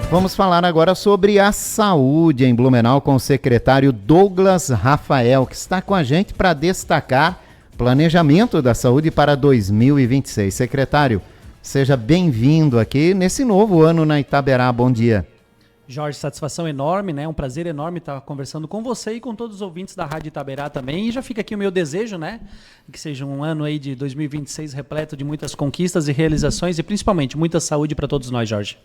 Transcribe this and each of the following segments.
Vamos falar agora sobre a saúde em Blumenau com o secretário Douglas Rafael, que está com a gente para destacar planejamento da saúde para 2026. Secretário, seja bem-vindo aqui nesse novo ano na Itaberá. Bom dia. Jorge, satisfação enorme, né? Um prazer enorme estar conversando com você e com todos os ouvintes da Rádio Itaberá também. E já fica aqui o meu desejo, né? Que seja um ano aí de 2026 repleto de muitas conquistas e realizações e principalmente muita saúde para todos nós, Jorge.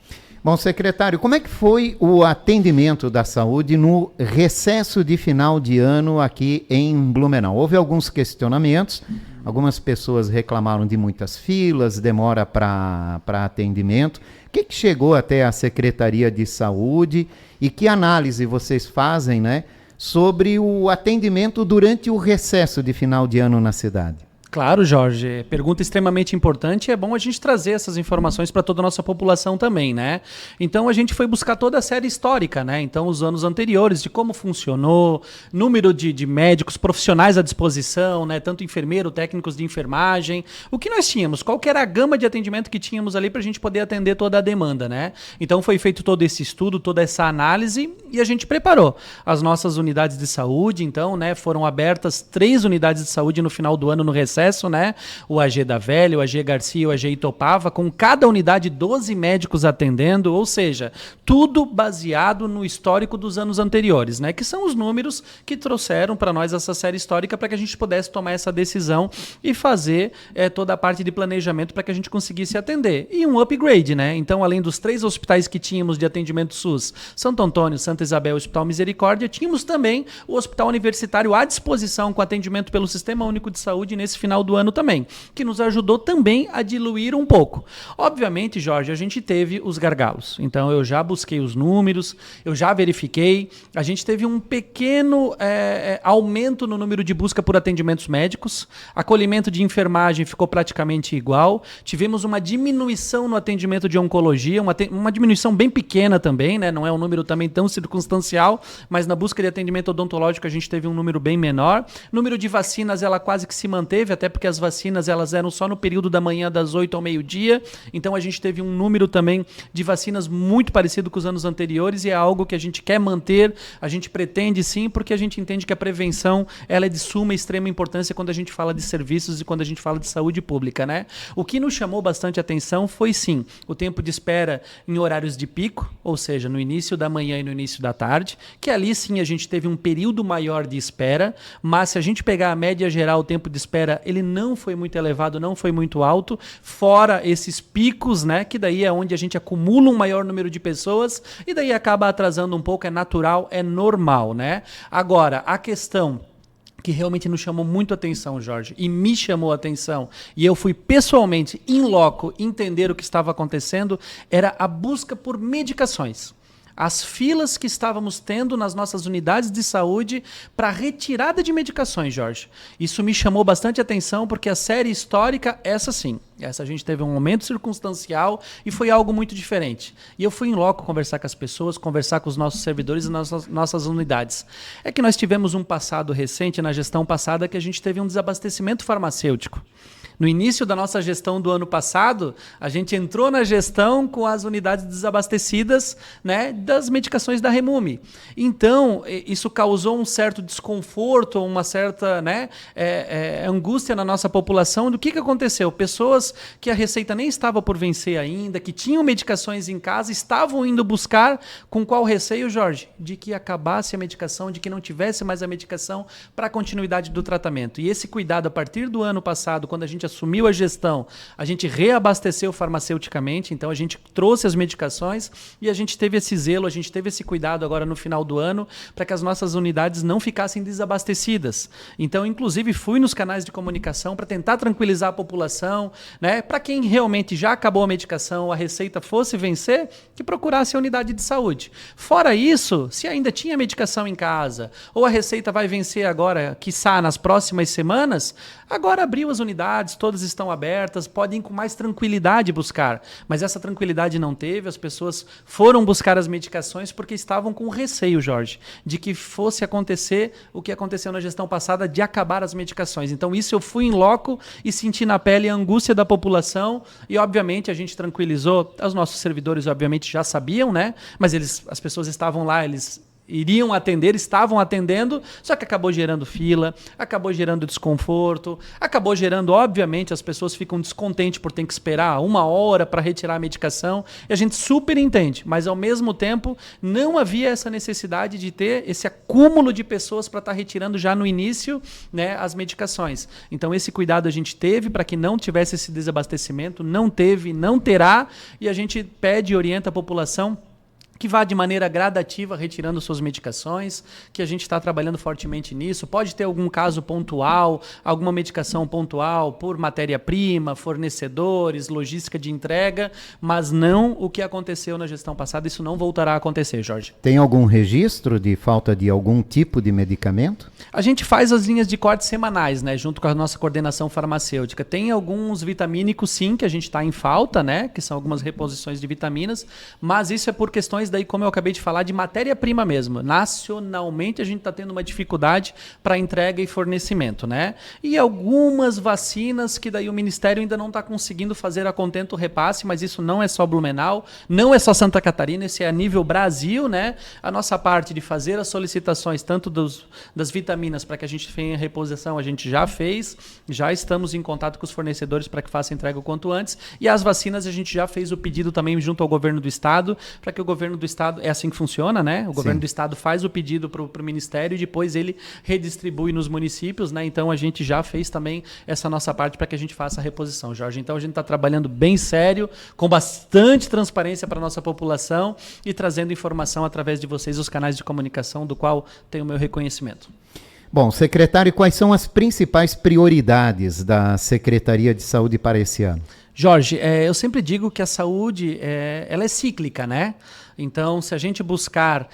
Bom, secretário, como é que foi o atendimento da saúde no recesso de final de ano aqui em Blumenau? Houve alguns questionamentos, algumas pessoas reclamaram de muitas filas, demora para atendimento. O que chegou até a Secretaria de Saúde e que análise vocês fazem, né, sobre o atendimento durante o recesso de final de ano na cidade? Claro, Jorge. Pergunta extremamente importante e é bom a gente trazer essas informações para toda a nossa população também, né? Então a gente foi buscar toda a série histórica, né? Então os anos anteriores de como funcionou, número de médicos profissionais à disposição, né? Tanto enfermeiro, técnicos de enfermagem, o que nós tínhamos, qual que era a gama de atendimento que tínhamos ali para a gente poder atender toda a demanda, né? Então foi feito todo esse estudo, toda essa análise e a gente preparou as nossas unidades de saúde. Então, né? Foram abertas 3 unidades de saúde no final do ano no recesso, né? O AG da Velha, o AG Garcia, o AG Itopava, com cada unidade 12 médicos atendendo, ou seja, tudo baseado no histórico dos anos anteriores, né? Que são os números que trouxeram para nós essa série histórica para que a gente pudesse tomar essa decisão e fazer toda a parte de planejamento para que a gente conseguisse atender. E um upgrade, né? Então, além dos 3 hospitais que tínhamos de atendimento SUS, Santo Antônio, Santa Isabel e Hospital Misericórdia, tínhamos também o Hospital Universitário à disposição com atendimento pelo Sistema Único de Saúde nesse final do ano também, que nos ajudou também a diluir um pouco. Obviamente, Jorge, a gente teve os gargalos. Então, eu já busquei os números, eu já verifiquei. A gente teve um pequeno aumento no número de busca por atendimentos médicos. Acolhimento de enfermagem ficou praticamente igual. Tivemos uma diminuição no atendimento de oncologia, uma diminuição bem pequena também, né? Não é um número também tão circunstancial, mas na busca de atendimento odontológico a gente teve um número bem menor. Número de vacinas, ela quase que se manteve, até porque as vacinas elas eram só no período da manhã das 8 ao meio-dia, então a gente teve um número também de vacinas muito parecido com os anos anteriores e é algo que a gente quer manter, a gente pretende sim, porque a gente entende que a prevenção ela é de suma e extrema importância quando a gente fala de serviços e quando a gente fala de saúde pública, né? O que nos chamou bastante atenção foi sim, o tempo de espera em horários de pico, ou seja, no início da manhã e no início da tarde, que ali sim a gente teve um período maior de espera, mas se a gente pegar a média geral, o tempo de espera ele não foi muito elevado, não foi muito alto, fora esses picos, né, que daí é onde a gente acumula um maior número de pessoas e daí acaba atrasando um pouco, é natural, é normal, né? Agora, a questão que realmente nos chamou muito a atenção, Jorge, e me chamou a atenção, e eu fui pessoalmente, in loco, entender o que estava acontecendo, era a busca por medicações. As filas que estávamos tendo nas nossas unidades de saúde para retirada de medicações, Jorge. Isso me chamou bastante atenção porque a série histórica, essa sim, essa a gente teve um momento circunstancial e foi algo muito diferente. E eu fui em loco conversar com as pessoas, conversar com os nossos servidores e nossas unidades. É que nós tivemos um passado recente, na gestão passada, que a gente teve um desabastecimento farmacêutico. No início da nossa gestão do ano passado, a gente entrou na gestão com as unidades desabastecidas, né, das medicações da Remume. Então, isso causou um certo desconforto, uma certa, né, angústia na nossa população. Do que aconteceu? Pessoas que a receita nem estava por vencer ainda, que tinham medicações em casa, estavam indo buscar com qual receio, Jorge? De que acabasse a medicação, de que não tivesse mais a medicação para a continuidade do tratamento. E esse cuidado, a partir do ano passado, quando a gente assumiu a gestão, a gente reabasteceu farmaceuticamente, então a gente trouxe as medicações e a gente teve esse zelo, a gente teve esse cuidado agora no final do ano para que as nossas unidades não ficassem desabastecidas. Então, inclusive, fui nos canais de comunicação para tentar tranquilizar a população, né? Para quem realmente já acabou a medicação, a receita fosse vencer, que procurasse a unidade de saúde. Fora isso, se ainda tinha medicação em casa, ou a receita vai vencer agora, quiçá nas próximas semanas, agora abriu as unidades, todas estão abertas, podem ir com mais tranquilidade buscar. Mas essa tranquilidade não teve, as pessoas foram buscar as medicações porque estavam com receio, Jorge, de que fosse acontecer o que aconteceu na gestão passada, de acabar as medicações. Então isso eu fui em loco e senti na pele a angústia da população e, obviamente, a gente tranquilizou. Os nossos servidores, obviamente, já sabiam, né? Mas as pessoas estavam lá, eles iriam atender, estavam atendendo, só que acabou gerando fila, acabou gerando desconforto, acabou gerando, obviamente, as pessoas ficam descontentes por ter que esperar 1 hora para retirar a medicação, e a gente super entende, mas ao mesmo tempo não havia essa necessidade de ter esse acúmulo de pessoas para estar retirando já no início, né, as medicações. Então esse cuidado a gente teve para que não tivesse esse desabastecimento, não teve, não terá, e a gente pede e orienta a população que vá de maneira gradativa retirando suas medicações, que a gente está trabalhando fortemente nisso. Pode ter algum caso pontual, alguma medicação pontual por matéria-prima, fornecedores, logística de entrega, mas não o que aconteceu na gestão passada. Isso não voltará a acontecer, Jorge. Tem algum registro de falta de algum tipo de medicamento? A gente faz as linhas de corte semanais, né, junto com a nossa coordenação farmacêutica. Tem alguns vitamínicos, sim, que a gente está em falta, né, que são algumas reposições de vitaminas, mas isso é por questões daí, como eu acabei de falar, de matéria-prima mesmo. Nacionalmente, a gente está tendo uma dificuldade para entrega e fornecimento, né? E algumas vacinas que daí o Ministério ainda não está conseguindo fazer a contento repasse, mas isso não é só Blumenau, não é só Santa Catarina, esse é a nível Brasil, né? A nossa parte de fazer as solicitações, tanto das vitaminas para que a gente tenha reposição, a gente já fez, já estamos em contato com os fornecedores para que faça a entrega o quanto antes, e as vacinas a gente já fez o pedido também junto ao governo do estado, para que o governo do estado, é assim que funciona, né? O governo do estado faz o pedido para o Ministério e depois ele redistribui nos municípios, né? Então a gente já fez também essa nossa parte para que a gente faça a reposição, Jorge. Então a gente está trabalhando bem sério, com bastante transparência para a nossa população e trazendo informação através de vocês, os canais de comunicação, do qual tenho o meu reconhecimento. Bom, secretário, quais são as principais prioridades da Secretaria de Saúde para esse ano? Jorge, eu sempre digo que a saúde ela é cíclica, né? Então, se a gente buscar,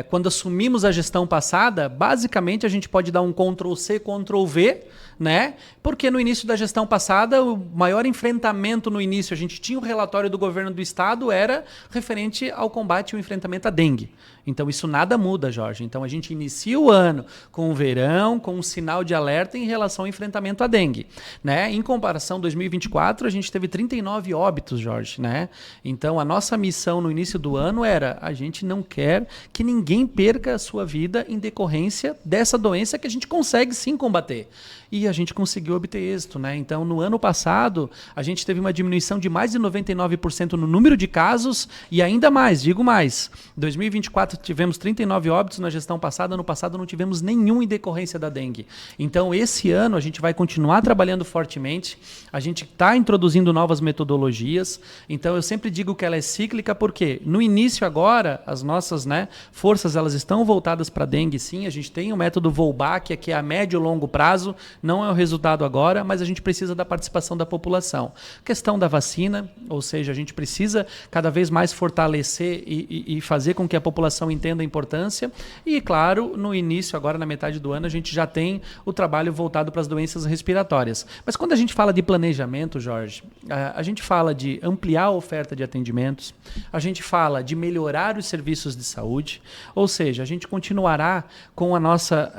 quando assumimos a gestão passada, basicamente a gente pode dar um Ctrl+C, Ctrl+V, né? Porque no início da gestão passada, o maior enfrentamento no início, a gente tinha o relatório do governo do estado, era referente ao combate e ao enfrentamento à dengue. Então isso nada muda, Jorge. Então a gente inicia o ano com o verão, com um sinal de alerta em relação ao enfrentamento à dengue, né? Em comparação 2024, a gente teve 39 óbitos, Jorge, né? Então a nossa missão no início do ano era: a gente não quer que ninguém perca a sua vida em decorrência dessa doença que a gente consegue sim combater. E a gente conseguiu obter êxito, né? Então, no ano passado, a gente teve uma diminuição de mais de 99% no número de casos e ainda mais, digo mais, 2024 tivemos 39 óbitos na gestão passada, no passado não tivemos nenhum em decorrência da dengue. Então, esse ano a gente vai continuar trabalhando fortemente, a gente está introduzindo novas metodologias, então eu sempre digo que ela é cíclica porque no início agora, as nossas, né, forças elas estão voltadas para a dengue sim, a gente tem o método Volbach, que é a médio e longo prazo, não é o resultado agora, mas a gente precisa da participação da população. Questão da vacina, ou seja, a gente precisa cada vez mais fortalecer e fazer com que a população entenda a importância. E, claro, no início, agora na metade do ano, a gente já tem o trabalho voltado para as doenças respiratórias. Mas quando a gente fala de planejamento, Jorge, a gente fala de ampliar a oferta de atendimentos, a gente fala de melhorar os serviços de saúde, ou seja, a gente continuará com a nossa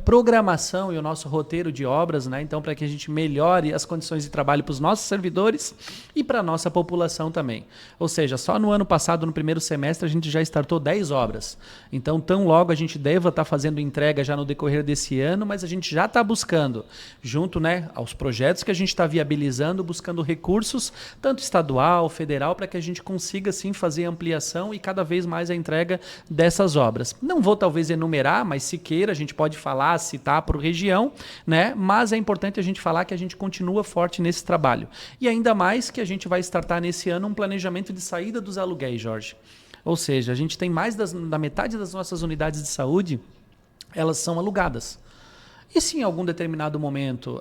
programação e o nosso roteiro de obras, né? Então, para que a gente melhore as condições de trabalho para os nossos servidores e para a nossa população também. Ou seja, só no ano passado, no primeiro semestre, a gente já startou 10 obras. Então, tão logo a gente deva estar fazendo entrega já no decorrer desse ano, mas a gente já está buscando, junto, né, aos projetos que a gente está viabilizando, buscando recursos, tanto estadual, federal, para que a gente consiga, sim, fazer ampliação e cada vez mais a entrega dessas obras. Não vou, talvez, enumerar, mas se queira, a gente pode falar, citar por região, né? Mas é importante a gente falar que a gente continua forte nesse trabalho. E ainda mais que a gente vai startar nesse ano um planejamento de saída dos aluguéis, Jorge. Ou seja, a gente tem mais da metade das nossas unidades de saúde, elas são alugadas. E se em algum determinado momento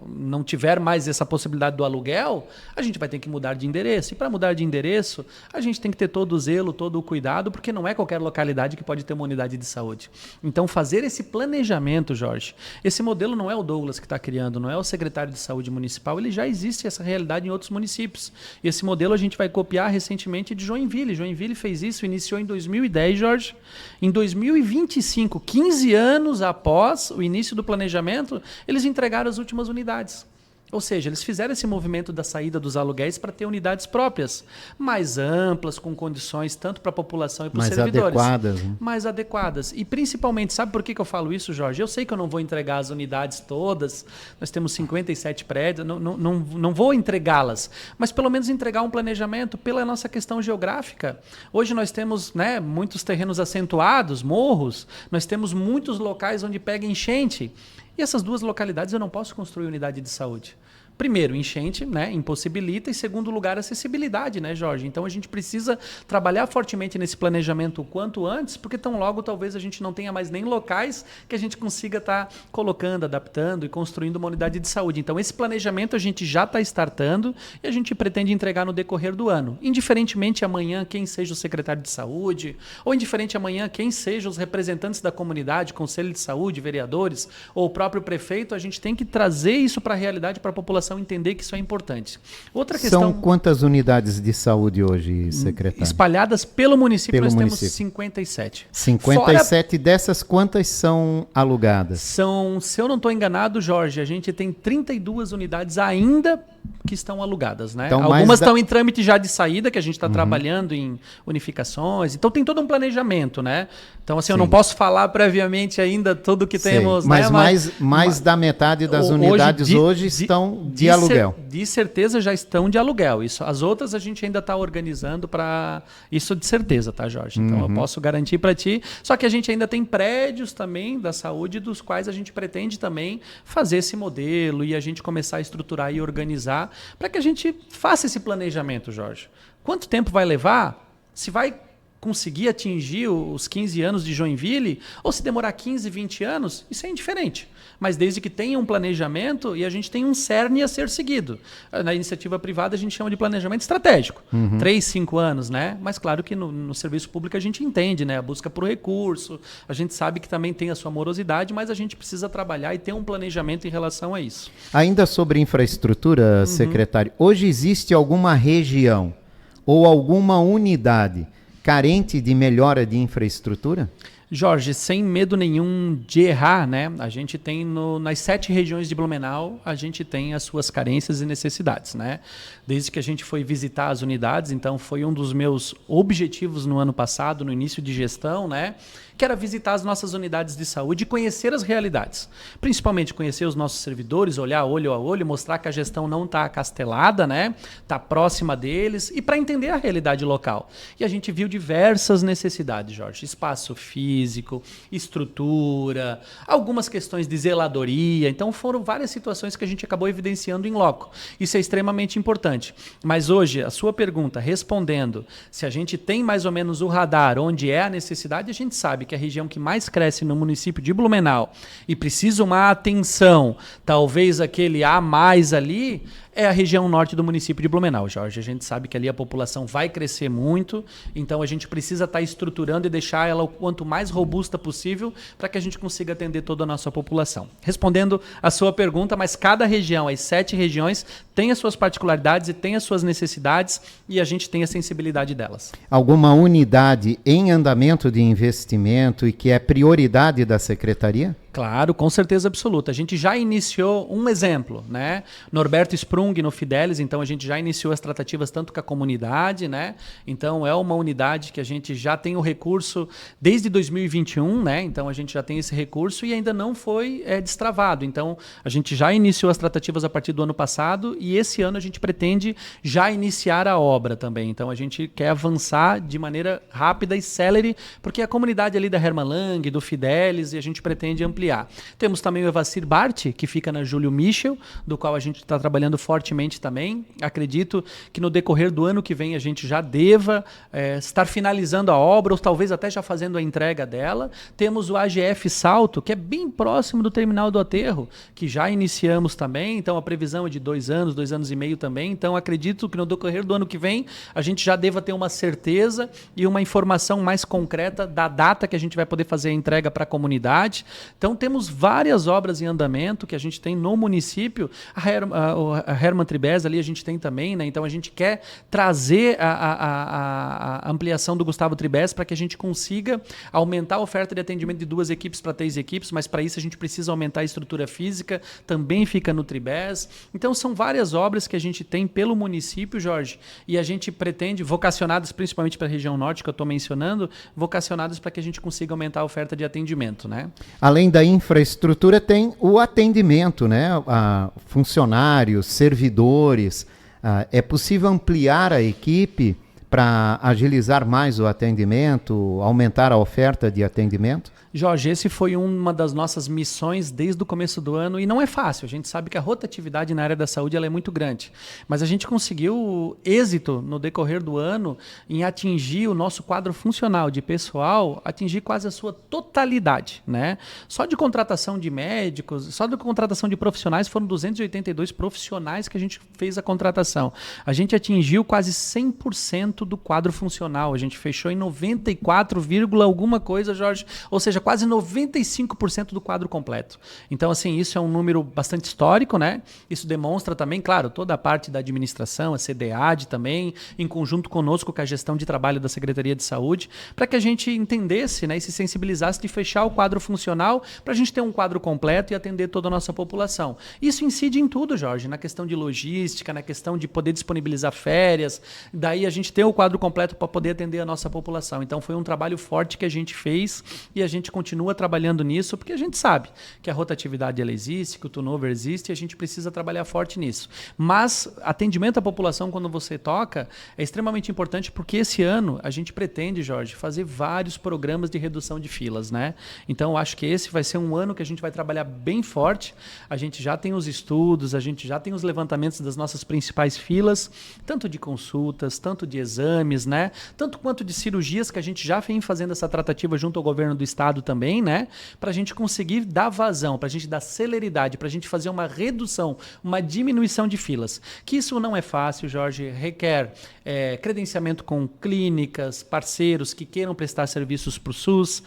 não tiver mais essa possibilidade do aluguel, a gente vai ter que mudar de endereço. E para mudar de endereço, a gente tem que ter todo o zelo, todo o cuidado, porque não é qualquer localidade que pode ter uma unidade de saúde. Então, fazer esse planejamento, Jorge, esse modelo não é o Douglas que está criando, não é o secretário de saúde municipal, ele já existe essa realidade em outros municípios. E esse modelo a gente vai copiar recentemente de Joinville. Joinville fez isso, iniciou em 2010, Jorge. Em 2025, 15 anos após o início do planejamento, eles entregaram as últimas unidades. Ou seja, eles fizeram esse movimento da saída dos aluguéis para ter unidades próprias, mais amplas, com condições tanto para a população e para os servidores. Mais adequadas. Né? Mais adequadas. E principalmente, sabe por que eu falo isso, Jorge? Eu sei que eu não vou entregar as unidades todas, nós temos 57 prédios, não vou entregá-las, mas pelo menos entregar um planejamento pela nossa questão geográfica. Hoje nós temos, né, muitos terrenos acentuados, morros, nós temos muitos locais onde pega enchente. E essas duas localidades eu não posso construir unidade de saúde. Primeiro, enchente, né, impossibilita, e segundo lugar, acessibilidade, né, Jorge? Então a gente precisa trabalhar fortemente nesse planejamento o quanto antes, porque tão logo talvez a gente não tenha mais nem locais que a gente consiga estar colocando, adaptando e construindo uma unidade de saúde. Então esse planejamento a gente já está startando e a gente pretende entregar no decorrer do ano. Indiferentemente amanhã quem seja o secretário de saúde, ou indiferente amanhã quem sejam os representantes da comunidade, conselho de saúde, vereadores, ou o próprio prefeito, a gente tem que trazer isso para a realidade, para a população entender que isso é importante. Outra questão... São quantas unidades de saúde hoje, secretário? Espalhadas pelo município, nós temos 57. 57 dessas, quantas são alugadas? São, se eu não estou enganado, Jorge, a gente tem 32 unidades ainda que estão alugadas, né? Então, algumas estão em trâmite já de saída, que a gente está trabalhando em unificações. Então tem todo um planejamento, né? Então, assim, eu não posso falar previamente ainda tudo que temos, mas né? mais da metade das unidades hoje estão de aluguel. De certeza já estão de aluguel. Isso, as outras a gente ainda está organizando para... Isso de certeza, tá, Jorge? Então eu posso garantir para ti. Só que a gente ainda tem prédios também da saúde dos quais a gente pretende também fazer esse modelo e a gente começar a estruturar e organizar para que a gente faça esse planejamento, Jorge. Quanto tempo vai levar? Se vai conseguir atingir os 15 anos de Joinville, ou se demorar 15, 20 anos, isso é indiferente. Mas desde que tenha um planejamento e a gente tem um cerne a ser seguido. Na iniciativa privada a gente chama de planejamento estratégico. 3, 5 anos, né? Mas claro que no serviço público a gente entende, né? A busca por recurso, a gente sabe que também tem a sua morosidade, mas a gente precisa trabalhar e ter um planejamento em relação a isso. Ainda sobre infraestrutura, secretário, hoje existe alguma região ou alguma unidade carente de melhora de infraestrutura? Jorge, sem medo nenhum de errar, né? A gente tem nas 7 regiões de Blumenau, a gente tem as suas carências e necessidades, né? Desde que a gente foi visitar as unidades, então foi um dos meus objetivos no ano passado, no início de gestão, né? Que era visitar as nossas unidades de saúde e conhecer as realidades. Principalmente conhecer os nossos servidores, olhar olho a olho, mostrar que a gestão não está acastelada, né? Está próxima deles e para entender a realidade local. E a gente viu diversas necessidades, Jorge. Espaço físico, estrutura, algumas questões de zeladoria. Então foram várias situações que a gente acabou evidenciando em loco. Isso é extremamente importante. Mas hoje, a sua pergunta, respondendo, se a gente tem mais ou menos o radar onde é a necessidade, a gente sabe que a região que mais cresce no município de Blumenau e precisa uma atenção, talvez aquele a mais ali, é a região norte do município de Blumenau, Jorge. A gente sabe que ali a população vai crescer muito, então a gente precisa estar estruturando e deixar ela o quanto mais robusta possível para que a gente consiga atender toda a nossa população. Respondendo a sua pergunta, mas cada região, as 7 regiões, tem as suas particularidades e tem as suas necessidades e a gente tem a sensibilidade delas. Alguma unidade em andamento de investimento e que é prioridade da secretaria? Claro, com certeza absoluta. A gente já iniciou um exemplo, né? Norberto Sprung no Fidelis, então a gente já iniciou as tratativas tanto com a comunidade, né? Então é uma unidade que a gente já tem o recurso desde 2021, né? Então a gente já tem esse recurso e ainda não foi destravado. Então a gente já iniciou as tratativas a partir do ano passado e esse ano a gente pretende já iniciar a obra também. Então a gente quer avançar de maneira rápida e célere, porque a comunidade ali da Hermann Lang, do Fidelis, e a gente pretende ampliar ampliar. Temos também o Evacir Bart, que fica na Júlio Michel, do qual a gente está trabalhando fortemente também. Acredito que no decorrer do ano que vem a gente já deva estar finalizando a obra, ou talvez até já fazendo a entrega dela. Temos o AGF Salto, que é bem próximo do terminal do aterro, que já iniciamos também, então a previsão é de 2 anos, 2 anos e meio também. Então acredito que no decorrer do ano que vem a gente já deva ter uma certeza e uma informação mais concreta da data que a gente vai poder fazer a entrega para a comunidade. Então temos várias obras em andamento que a gente tem no município. A Hermann Tribes ali a gente tem também, né? Então a gente quer trazer a ampliação do Gustavo Tribes para que a gente consiga aumentar a oferta de atendimento de 2 equipes para 3 equipes, mas para isso a gente precisa aumentar a estrutura física, também fica no Tribes. Então são várias obras que a gente tem pelo município, Jorge, e a gente pretende, vocacionadas principalmente para a região norte, que eu estou mencionando, vocacionadas para que a gente consiga aumentar a oferta de atendimento, né? Além da infraestrutura, tem o atendimento, né? Funcionários, servidores. É possível ampliar a equipe para agilizar mais o atendimento, aumentar a oferta de atendimento? Jorge, esse foi uma das nossas missões desde o começo do ano e não é fácil. A gente sabe que a rotatividade na área da saúde ela é muito grande, mas a gente conseguiu êxito no decorrer do ano em atingir o nosso quadro funcional de pessoal, atingir quase a sua totalidade, né? Só de contratação de médicos, só de contratação de profissionais foram 282 profissionais que a gente fez a contratação. A gente atingiu quase 100% do quadro funcional. A gente fechou em 94, alguma coisa, Jorge, ou seja, quase 95% do quadro completo. Então, assim, isso é um número bastante histórico, né? Isso demonstra também, claro, toda a parte da administração, a CDAD também, em conjunto conosco com a gestão de trabalho da Secretaria de Saúde, para que a gente entendesse, né, e se sensibilizasse de fechar o quadro funcional para a gente ter um quadro completo e atender toda a nossa população. Isso incide em tudo, Jorge, na questão de logística, na questão de poder disponibilizar férias, daí a gente ter o quadro completo para poder atender a nossa população. Então, foi um trabalho forte que a gente fez e a gente continua trabalhando nisso, porque a gente sabe que a rotatividade ela existe, que o turnover existe e a gente precisa trabalhar forte nisso. Mas atendimento à população, quando você toca, é extremamente importante porque esse ano a gente pretende, Jorge, fazer vários programas de redução de filas, né? Então, eu acho que esse vai ser um ano que a gente vai trabalhar bem forte. A gente já tem os estudos, a gente já tem os levantamentos das nossas principais filas, tanto de consultas, tanto de exames, né? Tanto quanto de cirurgias que a gente já vem fazendo essa tratativa junto ao governo do estado também, né? Para a gente conseguir dar vazão, para a gente dar celeridade, para a gente fazer uma redução, uma diminuição de filas. Que isso não é fácil, Jorge, requer credenciamento com clínicas, parceiros que queiram prestar serviços para o SUS,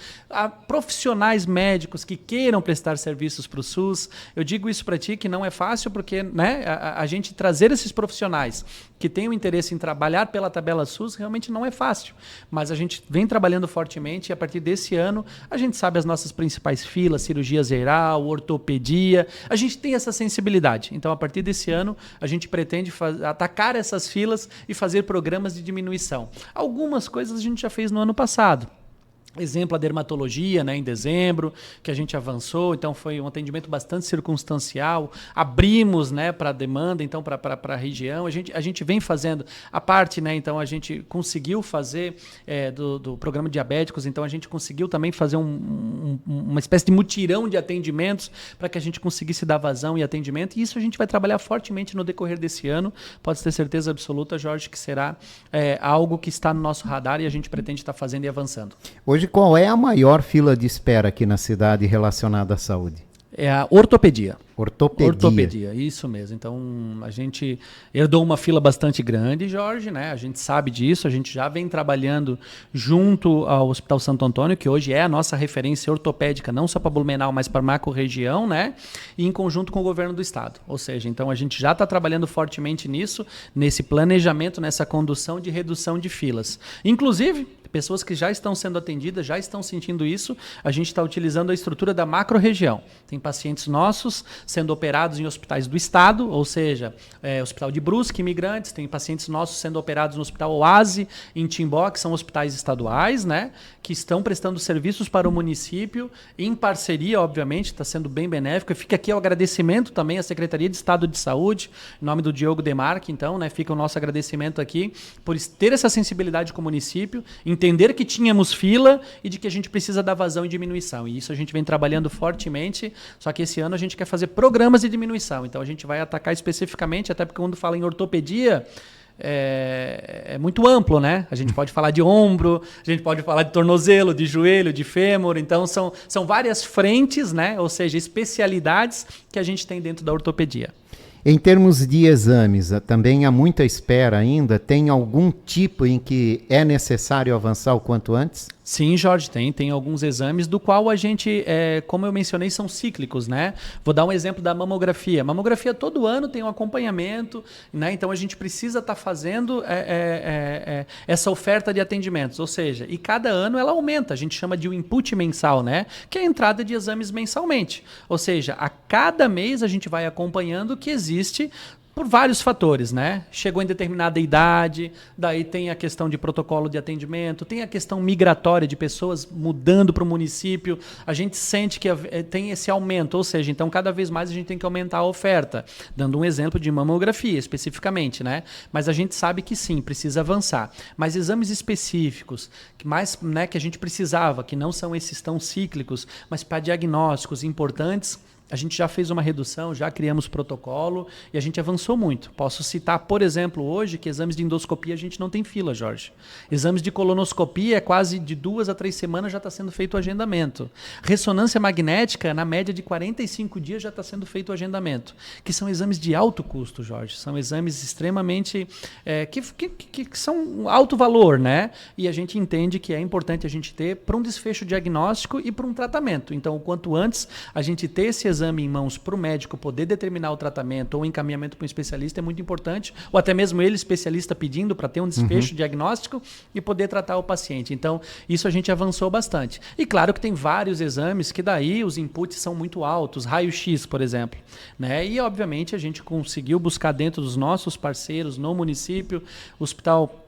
profissionais médicos que queiram prestar serviços para o SUS. Eu digo isso para ti que não é fácil porque, né, a gente trazer esses profissionais que têm o interesse em trabalhar pela tabela SUS realmente não é fácil, mas a gente vem trabalhando fortemente e a partir desse ano a gente sabe as nossas principais filas, cirurgia geral, ortopedia, a gente tem essa sensibilidade. Então, a partir desse ano, a gente pretende atacar essas filas e fazer programas de diminuição. Algumas coisas a gente já fez no ano passado. Exemplo, a dermatologia, né, em dezembro, que a gente avançou, então foi um atendimento bastante circunstancial, abrimos, né, para a demanda, então para a região, a gente vem fazendo a parte, né, então a gente conseguiu fazer do programa de diabéticos, então a gente conseguiu também fazer uma espécie de mutirão de atendimentos para que a gente conseguisse dar vazão e atendimento, e isso a gente vai trabalhar fortemente no decorrer desse ano, pode ter certeza absoluta, Jorge, que será algo que está no nosso radar e a gente pretende estar fazendo e avançando. Hoje, qual é a maior fila de espera aqui na cidade relacionada à saúde? É a ortopedia. Ortopedia, isso mesmo. Então, a gente herdou uma fila bastante grande, Jorge, né? A gente sabe disso, a gente já vem trabalhando junto ao Hospital Santo Antônio, que hoje é a nossa referência ortopédica, não só para Blumenau, mas para a macro-região, né? E em conjunto com o governo do estado. Ou seja, então a gente já está trabalhando fortemente nisso, nesse planejamento, nessa condução de redução de filas. Inclusive, pessoas que já estão sendo atendidas, já estão sentindo isso, a gente está utilizando a estrutura da macro-região. Tem pacientes nossos sendo operados em hospitais do Estado, ou seja, Hospital de Brusque, imigrantes, tem pacientes nossos sendo operados no Hospital Oase, em Timbó, que são hospitais estaduais, né, que estão prestando serviços para o município, em parceria, obviamente, está sendo bem benéfico. E fica aqui o agradecimento também à Secretaria de Estado de Saúde, em nome do Diogo Demarque, então, né, fica o nosso agradecimento aqui por ter essa sensibilidade com o município, entender que tínhamos fila e de que a gente precisa dar vazão e diminuição. E isso a gente vem trabalhando fortemente, só que esse ano a gente quer fazer programas de diminuição. Então a gente vai atacar especificamente, até porque quando fala em ortopedia, é muito amplo, né? A gente pode falar de ombro, a gente pode falar de tornozelo, de joelho, de fêmur. Então são várias frentes, né? Ou seja, especialidades que a gente tem dentro da ortopedia. Em termos de exames, também há muita espera ainda? Tem algum tipo em que é necessário avançar o quanto antes? Sim, Jorge, tem alguns exames do qual a gente, como eu mencionei, são cíclicos, né? Vou dar um exemplo da mamografia. A mamografia todo ano tem um acompanhamento, né? Então a gente precisa estar fazendo essa oferta de atendimentos, ou seja, e cada ano ela aumenta, a gente chama de um input mensal, né? Que é a entrada de exames mensalmente. Ou seja, a cada mês a gente vai acompanhando que existe por vários fatores, né? Chegou em determinada idade, daí tem a questão de protocolo de atendimento, tem a questão migratória de pessoas mudando para o município, a gente sente que tem esse aumento, ou seja, então cada vez mais a gente tem que aumentar a oferta, dando um exemplo de mamografia especificamente, né? Mas a gente sabe que sim, precisa avançar. Mas exames específicos, que a gente precisava, que não são esses tão cíclicos, mas para diagnósticos importantes, a gente já fez uma redução, já criamos protocolo e a gente avançou muito. Posso citar, por exemplo, hoje, que exames de endoscopia a gente não tem fila, Jorge. Exames de colonoscopia, quase de 2 a 3 semanas já está sendo feito o agendamento. Ressonância magnética, na média de 45 dias já está sendo feito o agendamento. Que são exames de alto custo, Jorge. São exames extremamente... que são alto valor, né? E a gente entende que é importante a gente ter para um desfecho diagnóstico e para um tratamento. Então, o quanto antes a gente ter esse exame em mãos para o médico poder determinar o tratamento ou encaminhamento para um especialista é muito importante, ou até mesmo ele, especialista, pedindo para ter um desfecho diagnóstico e poder tratar o paciente. Então, isso a gente avançou bastante. E claro que tem vários exames que daí os inputs são muito altos, raio-x, por exemplo, né? E, obviamente, a gente conseguiu buscar dentro dos nossos parceiros no município, Hospital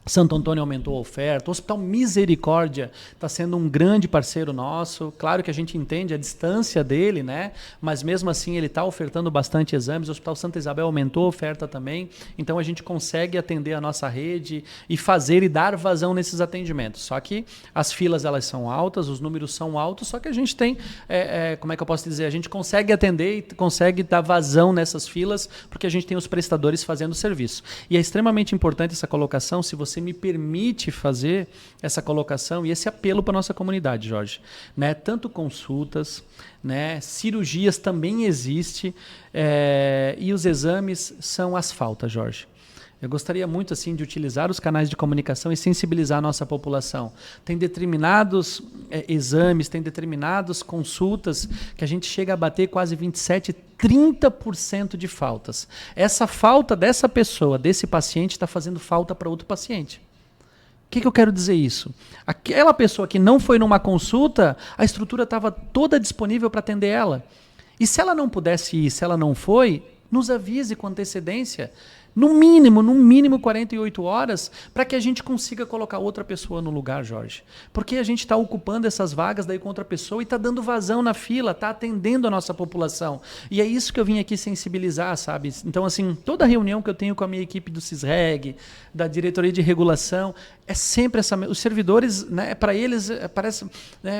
Santo Antônio aumentou a oferta, o Hospital Misericórdia está sendo um grande parceiro nosso, claro que a gente entende a distância dele, né? Mas mesmo assim ele está ofertando bastante exames, o Hospital Santa Isabel aumentou a oferta também, então a gente consegue atender a nossa rede e fazer e dar vazão nesses atendimentos, só que as filas elas são altas, os números são altos, só que a gente tem, como é que eu posso dizer, a gente consegue atender e consegue dar vazão nessas filas, porque a gente tem os prestadores fazendo o serviço. E é extremamente importante essa colocação, se você me permite fazer essa colocação e esse apelo para a nossa comunidade, Jorge. Né? Tanto consultas, né? Cirurgias também existe, e os exames são as faltas, Jorge. Eu gostaria muito assim de utilizar os canais de comunicação e sensibilizar a nossa população. Tem determinados exames, tem determinadas consultas que a gente chega a bater quase 27%, 30% de faltas. Essa falta dessa pessoa, desse paciente, está fazendo falta para outro paciente. O que eu quero dizer isso? Aquela pessoa que não foi numa consulta, a estrutura estava toda disponível para atender ela. E se ela não pudesse ir, se ela não foi, nos avise com antecedência. No mínimo 48 horas, para que a gente consiga colocar outra pessoa no lugar, Jorge. Porque a gente está ocupando essas vagas daí com outra pessoa e está dando vazão na fila, está atendendo a nossa população. E é isso que eu vim aqui sensibilizar, sabe? Então, assim, toda reunião que eu tenho com a minha equipe do CISREG, da diretoria de regulação, é sempre essa... Os servidores, né, para eles, parece...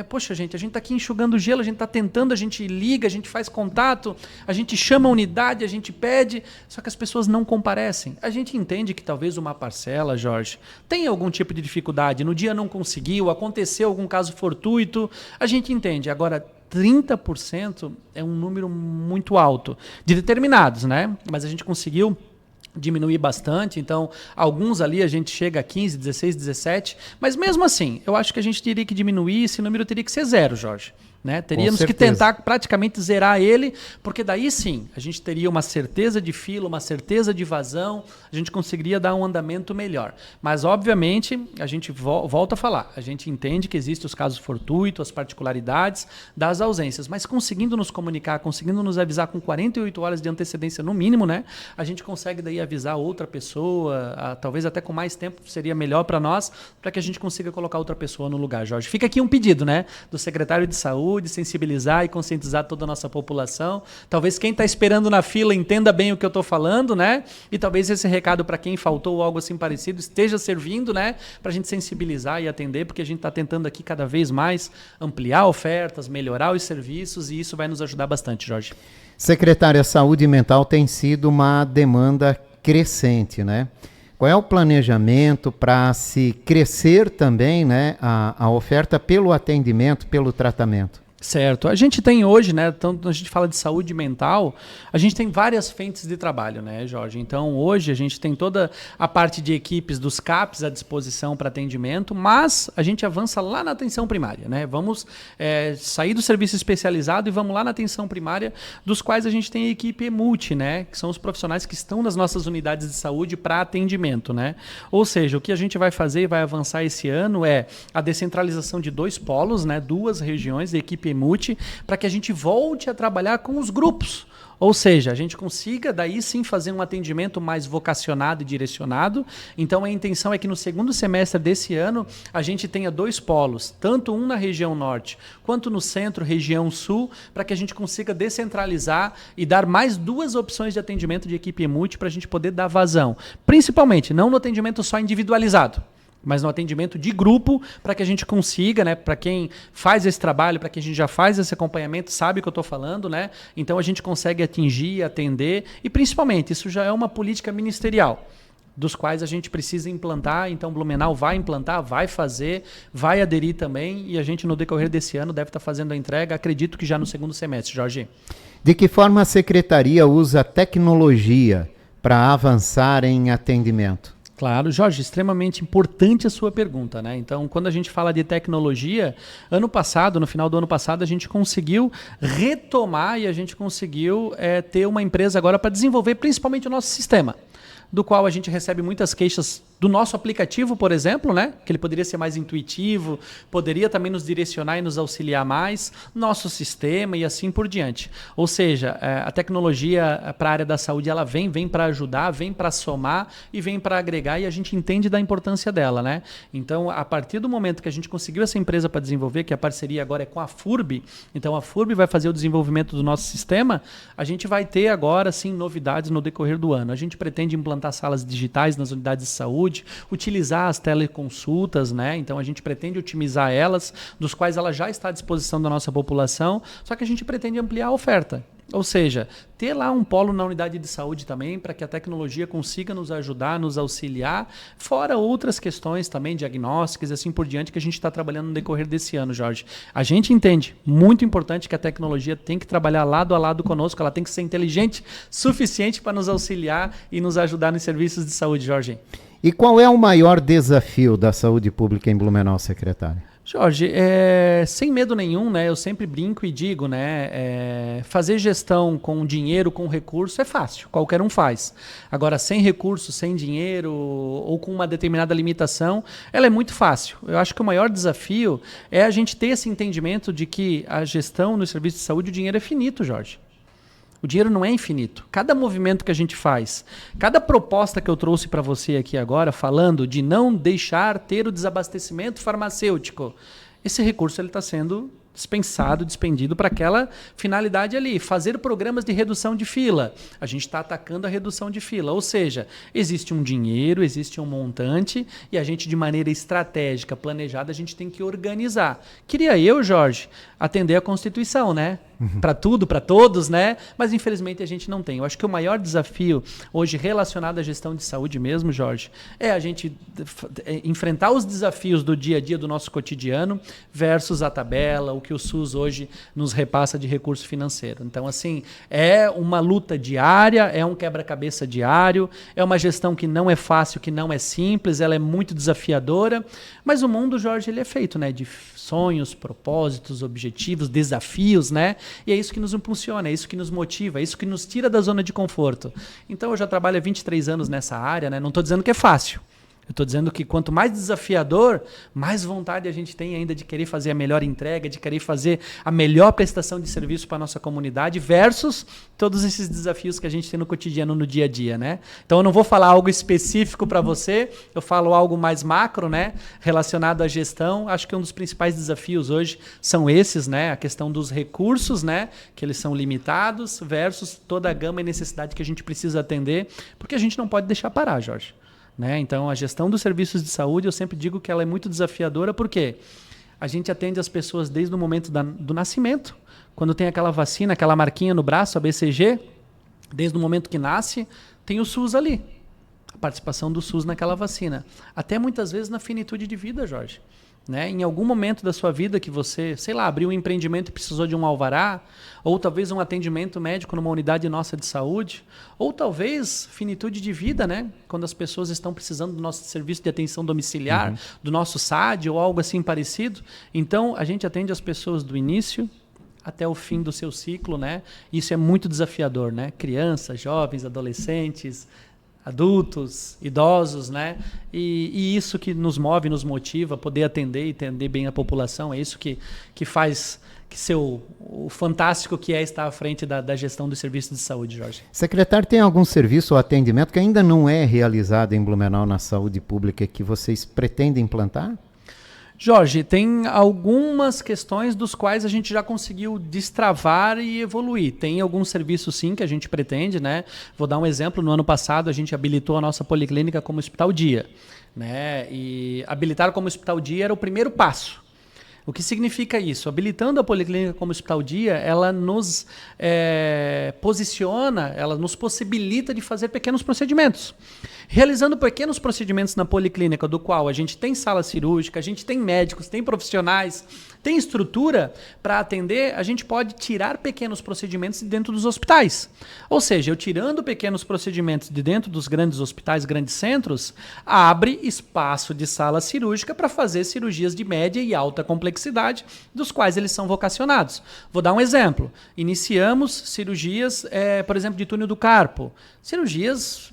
poxa, gente, a gente está aqui enxugando gelo, a gente está tentando, a gente liga, a gente faz contato, a gente chama a unidade, a gente pede, só que as pessoas não comparecem. A gente entende que talvez uma parcela, Jorge, tenha algum tipo de dificuldade, no dia não conseguiu, aconteceu algum caso fortuito, a gente entende. Agora, 30% é um número muito alto, de determinados, né? Mas a gente conseguiu diminuir bastante, então alguns ali a gente chega a 15, 16, 17, mas mesmo assim, eu acho que a gente teria que diminuir, esse número teria que ser 0, Jorge. né? Teríamos que tentar praticamente zerar ele, porque daí sim, a gente teria uma certeza de fila, uma certeza de vazão, a gente conseguiria dar um andamento melhor. Mas, obviamente, a gente volta a falar, a gente entende que existem os casos fortuitos, as particularidades das ausências, mas conseguindo nos comunicar, conseguindo nos avisar com 48 horas de antecedência no mínimo, né? A gente consegue daí avisar outra pessoa, talvez até com mais tempo seria melhor para nós, para que a gente consiga colocar outra pessoa no lugar, Jorge. Fica aqui um pedido, né? Do secretário de Saúde, sensibilizar e conscientizar toda a nossa população. Talvez quem está esperando na fila entenda bem o que eu estou falando, né? E talvez esse recado para quem faltou ou algo assim parecido esteja servindo, né? Para a gente sensibilizar e atender, porque a gente está tentando aqui cada vez mais ampliar ofertas, melhorar os serviços e isso vai nos ajudar bastante, Jorge. Secretária, a saúde mental tem sido uma demanda crescente, né? Qual é o planejamento para se crescer também, né, a oferta pelo atendimento, pelo tratamento? Certo. A gente tem hoje, né, então, quando a gente fala de saúde mental, a gente tem várias frentes de trabalho, né, Jorge? Então, hoje a gente tem toda a parte de equipes dos CAPs à disposição para atendimento, mas a gente avança lá na atenção primária, né? Vamos sair do serviço especializado e vamos lá na atenção primária, dos quais a gente tem a equipe multi, né, que são os profissionais que estão nas nossas unidades de saúde para atendimento, né? Ou seja, o que a gente vai fazer e vai avançar esse ano é a descentralização de 2 polos, né, 2 regiões de equipe multi, para que a gente volte a trabalhar com os grupos. Ou seja, a gente consiga daí sim fazer um atendimento mais vocacionado e direcionado. Então a intenção é que no segundo semestre desse ano a gente tenha 2 polos, tanto um na região norte quanto no centro, região sul, para que a gente consiga descentralizar e dar mais 2 opções de atendimento de equipe multi para a gente poder dar vazão. Principalmente, não no atendimento só individualizado, mas no atendimento de grupo, para que a gente consiga, né, para quem faz esse trabalho, para quem a gente já faz esse acompanhamento, sabe o que eu estou falando, né? Então a gente consegue atingir, atender, e principalmente, isso já é uma política ministerial, dos quais a gente precisa implantar. Então Blumenau vai implantar, vai fazer, vai aderir também, e a gente no decorrer desse ano deve estar fazendo a entrega, acredito que já no segundo semestre, Jorge. De que forma a Secretaria usa tecnologia para avançar em atendimento? Claro, Jorge, extremamente importante a sua pergunta, né? Então, quando a gente fala de tecnologia, ano passado, no final do ano passado, a gente conseguiu retomar e a gente conseguiu ter uma empresa agora para desenvolver principalmente o nosso sistema, do qual a gente recebe muitas queixas do nosso aplicativo, por exemplo, né? Que ele poderia ser mais intuitivo, poderia também nos direcionar e nos auxiliar mais, nosso sistema e assim por diante. Ou seja, a tecnologia para a área da saúde, ela vem para ajudar, vem para somar e vem para agregar, e a gente entende da importância dela, né? Então, a partir do momento que a gente conseguiu essa empresa para desenvolver, que a parceria agora é com a FURB, então a FURB vai fazer o desenvolvimento do nosso sistema, a gente vai ter agora, sim, novidades no decorrer do ano. A gente pretende implantar salas digitais nas unidades de saúde, utilizar as teleconsultas, né? Então a gente pretende otimizar elas, dos quais ela já está à disposição da nossa população, só que a gente pretende ampliar a oferta. Ou seja, ter lá um polo na unidade de saúde também, para que a tecnologia consiga nos ajudar, nos auxiliar, fora outras questões também, diagnósticas e assim por diante, que a gente está trabalhando no decorrer desse ano, Jorge. A gente entende, muito importante, que a tecnologia tem que trabalhar lado a lado conosco, ela tem que ser inteligente suficiente para nos auxiliar e nos ajudar nos serviços de saúde, Jorge. E qual é o maior desafio da saúde pública em Blumenau, secretário? Jorge, sem medo nenhum, né? Eu sempre brinco e digo, né? Fazer gestão com dinheiro, com recurso é fácil, qualquer um faz. Agora, sem recurso, sem dinheiro ou com uma determinada limitação, ela é muito fácil. Eu acho que o maior desafio é a gente ter esse entendimento de que a gestão no serviço de saúde, o dinheiro é finito, Jorge. O dinheiro não é infinito. Cada movimento que a gente faz, cada proposta que eu trouxe para você aqui agora, falando de não deixar ter o desabastecimento farmacêutico, esse recurso está sendo dispensado, despendido para aquela finalidade ali. Fazer programas de redução de fila. A gente está atacando a redução de fila. Ou seja, existe um dinheiro, existe um montante e a gente, de maneira estratégica, planejada, a gente tem que organizar. Queria eu, Jorge, atender a Constituição, né? para tudo, para todos, né? Mas infelizmente a gente não tem. Eu acho que o maior desafio hoje relacionado à gestão de saúde mesmo, Jorge, é a gente enfrentar os desafios do dia a dia do nosso cotidiano versus a tabela, o que o SUS hoje nos repassa de recurso financeiro. Então, assim, é uma luta diária, é um quebra-cabeça diário, é uma gestão que não é fácil, que não é simples, ela é muito desafiadora, mas o mundo, Jorge, ele é feito, né, de sonhos, propósitos, objetivos, desafios, né? E é isso que nos impulsiona, é isso que nos motiva, é isso que nos tira da zona de conforto. Então eu já trabalho há 23 anos nessa área, né? Não estou dizendo que é fácil. Eu estou dizendo que quanto mais desafiador, mais vontade a gente tem ainda de querer fazer a melhor entrega, de querer fazer a melhor prestação de serviço para a nossa comunidade versus todos esses desafios que a gente tem no cotidiano, no dia a dia, né? Então eu não vou falar algo específico para você, eu falo algo mais macro, né? Relacionado à gestão. Acho que um dos principais desafios hoje são esses, né? A questão dos recursos, né? Que eles são limitados versus toda a gama e necessidade que a gente precisa atender, porque a gente não pode deixar parar, Jorge. Né? Então, a gestão dos serviços de saúde, eu sempre digo que ela é muito desafiadora, porque a gente atende as pessoas desde o momento do nascimento, quando tem aquela vacina, aquela marquinha no braço, a BCG, desde o momento que nasce, tem o SUS ali, a participação do SUS naquela vacina. Até muitas vezes na finitude de vida, Jorge. Né? Em algum momento da sua vida que você, sei lá, abriu um empreendimento e precisou de um alvará, ou talvez um atendimento médico numa unidade nossa de saúde, ou talvez finitude de vida, né? Quando as pessoas estão precisando do nosso serviço de atenção domiciliar, do nosso SAD ou algo assim parecido. Então, a gente atende as pessoas do início até o fim do seu ciclo, né? Isso é muito desafiador, né? Crianças, jovens, adolescentes, adultos, idosos, né? E isso que nos move, nos motiva a poder atender e atender bem a população. É isso que faz que o fantástico que é estar à frente da gestão dos serviços de saúde, Jorge. Secretário, tem algum serviço ou atendimento que ainda não é realizado em Blumenau na saúde pública que vocês pretendem implantar? Jorge, tem algumas questões dos quais a gente já conseguiu destravar e evoluir. Tem alguns serviços, sim, que a gente pretende, né? Vou dar um exemplo. No ano passado, a gente habilitou a nossa policlínica como Hospital Dia, né? E habilitar como Hospital Dia era o primeiro passo. O que significa isso? Habilitando a policlínica como Hospital Dia, ela nos posiciona, ela nos possibilita de fazer pequenos procedimentos. Realizando pequenos procedimentos na policlínica, do qual a gente tem sala cirúrgica, a gente tem médicos, tem profissionais, tem estrutura para atender, a gente pode tirar pequenos procedimentos de dentro dos hospitais. Ou seja, eu tirando pequenos procedimentos de dentro dos grandes hospitais, grandes centros, abre espaço de sala cirúrgica para fazer cirurgias de média e alta complexidade, dos quais eles são vocacionados. Vou dar um exemplo. Iniciamos cirurgias, por exemplo, de túnel do carpo. Cirurgias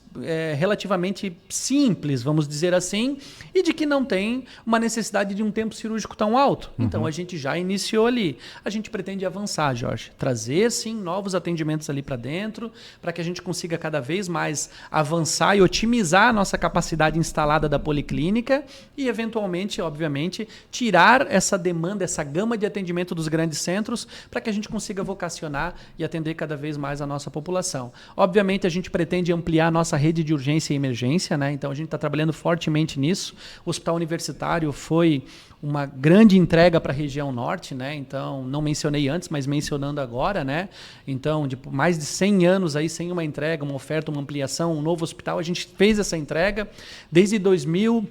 relativamente simples, vamos dizer assim, e de que não tem uma necessidade de um tempo cirúrgico tão alto. Então, a gente já iniciou ali. A gente pretende avançar, Jorge. Trazer, sim, novos atendimentos ali para dentro, para que a gente consiga cada vez mais avançar e otimizar a nossa capacidade instalada da policlínica e, eventualmente, obviamente, tirar essa demanda, essa gama de atendimento dos grandes centros, para que a gente consiga vocacionar e atender cada vez mais a nossa população. Obviamente, a gente pretende ampliar a nossa rede de urgência e emergência, né? Então a gente está trabalhando fortemente nisso. O Hospital Universitário foi uma grande entrega para a região norte, né? Então não mencionei antes, mas mencionando agora, né? Então, de mais de 100 anos aí sem uma entrega, uma oferta, uma ampliação, um novo hospital, a gente fez essa entrega desde 2000.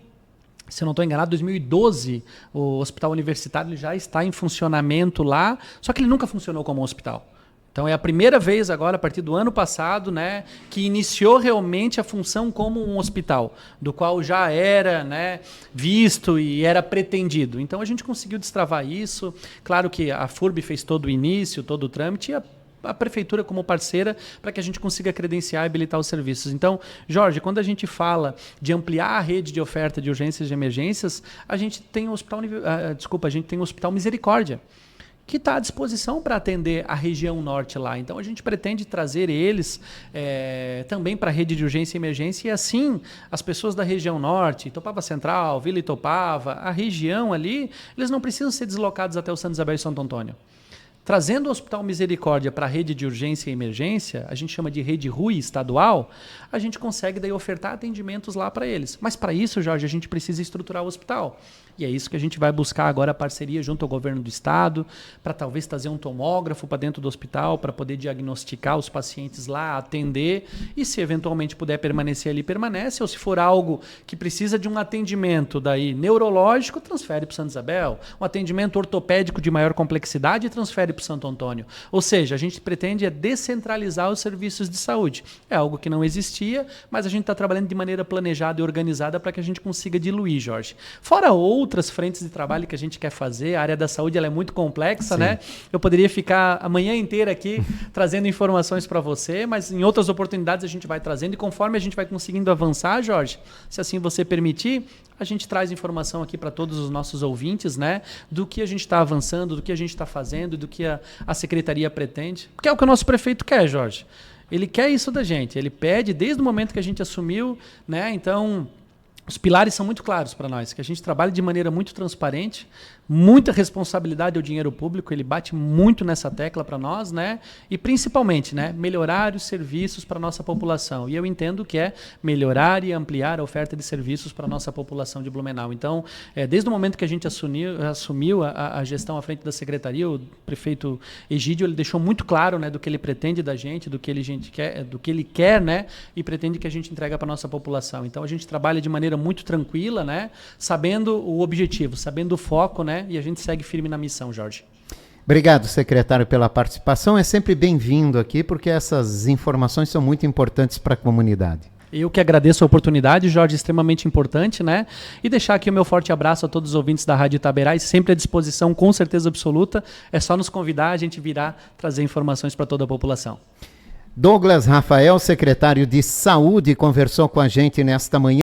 Se eu não estou enganado, 2012, o Hospital Universitário já está em funcionamento lá, só que ele nunca funcionou como um hospital. Então é a primeira vez agora, a partir do ano passado, né, que iniciou realmente a função como um hospital, do qual já era, né, visto e era pretendido. Então a gente conseguiu destravar isso. Claro que a FURB fez todo o início, todo o trâmite, e a prefeitura como parceira para que a gente consiga credenciar e habilitar os serviços. Então, Jorge, quando a gente fala de ampliar a rede de oferta de urgências e emergências, a gente tem o Hospital Misericórdia, que está à disposição para atender a região norte lá. Então, a gente pretende trazer eles também para a rede de urgência e emergência, e assim, as pessoas da região norte, Itopava Central, Vila Itopava, a região ali, eles não precisam ser deslocados até o Santa Isabel e Santo Antônio. Trazendo o Hospital Misericórdia para a rede de urgência e emergência, a gente chama de rede RUI estadual, a gente consegue daí ofertar atendimentos lá para eles. Mas para isso, Jorge, a gente precisa estruturar o hospital. E é isso que a gente vai buscar agora, a parceria junto ao governo do estado, para talvez trazer um tomógrafo para dentro do hospital, para poder diagnosticar os pacientes lá, atender, e se eventualmente puder permanecer ali, permanece, ou se for algo que precisa de um atendimento daí neurológico, transfere para Santa Isabel. Um atendimento ortopédico de maior complexidade, transfere para Santo Antônio. Ou seja, a gente pretende descentralizar os serviços de saúde. É algo que não existia, mas a gente está trabalhando de maneira planejada e organizada para que a gente consiga diluir, Jorge. Fora outras frentes de trabalho que a gente quer fazer, a área da saúde ela é muito complexa, sim, né? Eu poderia ficar a manhã inteira aqui trazendo informações para você, mas em outras oportunidades a gente vai trazendo e conforme a gente vai conseguindo avançar, Jorge, se assim você permitir, a gente traz informação aqui para todos os nossos ouvintes, né? Do que a gente está avançando, do que a gente está fazendo, do que a secretaria pretende. Porque é o que o nosso prefeito quer, Jorge. Ele quer isso da gente. Ele pede desde o momento que a gente assumiu, né? Então, os pilares são muito claros para nós, que a gente trabalha de maneira muito transparente, muita responsabilidade ao dinheiro público, ele bate muito nessa tecla para nós, né? E principalmente, né, melhorar os serviços para a nossa população. E eu entendo que é melhorar e ampliar a oferta de serviços para a nossa população de Blumenau. Então, desde o momento que a gente assumiu a gestão à frente da secretaria, o prefeito Egídio, ele deixou muito claro, né, do que ele pretende da gente, do que ele quer, né, e pretende que a gente entregue para a nossa população. Então, a gente trabalha de maneira muito tranquila, né, sabendo o objetivo, sabendo o foco, né, e a gente segue firme na missão, Jorge. Obrigado, secretário, pela participação. É sempre bem-vindo aqui, porque essas informações são muito importantes para a comunidade. Eu que agradeço a oportunidade, Jorge, extremamente importante, né? E deixar aqui o meu forte abraço a todos os ouvintes da Rádio Itaberai, sempre à disposição, com certeza absoluta. É só nos convidar, a gente virá trazer informações para toda a população. Douglas Rafael, secretário de Saúde, conversou com a gente nesta manhã.